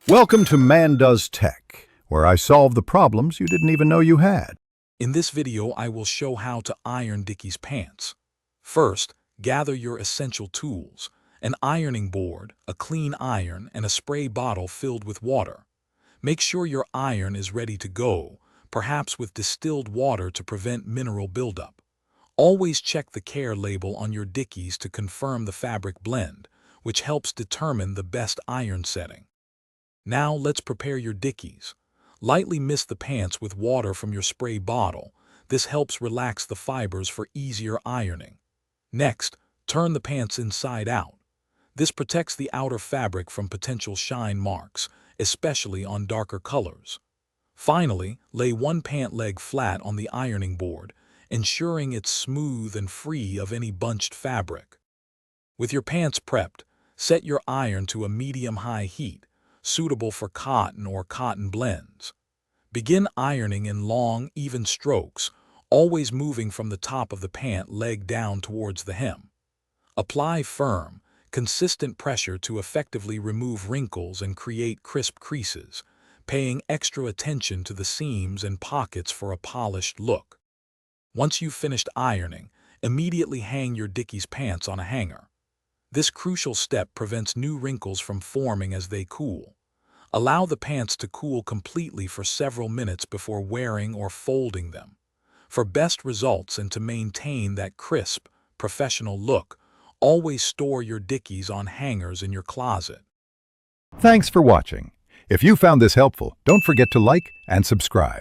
Welcome to Man Does Tech, where I solve the problems you didn't even know you had. In this video, I will show how to iron Dickies pants. First, gather your essential tools: an ironing board, a clean iron, and a spray bottle filled with water. Make sure your iron is ready to go, perhaps with distilled water to prevent mineral buildup. Always check the care label on your Dickies to confirm the fabric blend, which helps determine the best iron setting. Now let's prepare your Dickies. Lightly mist the pants with water from your spray bottle. This helps relax the fibers for easier ironing. Next, turn the pants inside out. This protects the outer fabric from potential shine marks, especially on darker colors. Finally, lay one pant leg flat on the ironing board, ensuring it's smooth and free of any bunched fabric. With your pants prepped, set your iron to a medium-high heat, suitable for cotton or cotton blends. Begin ironing in long, even strokes, always moving from the top of the pant leg down towards the hem. Apply firm, consistent pressure to effectively remove wrinkles and create crisp creases, paying extra attention to the seams and pockets for a polished look. Once you've finished ironing, immediately hang your Dickies pants on a hanger. This crucial step prevents new wrinkles from forming as they cool. Allow the pants to cool completely for several minutes before wearing or folding them. For best results and to maintain that crisp, professional look, always store your Dickies on hangers in your closet. Thanks for watching. If you found this helpful, don't forget to like and subscribe.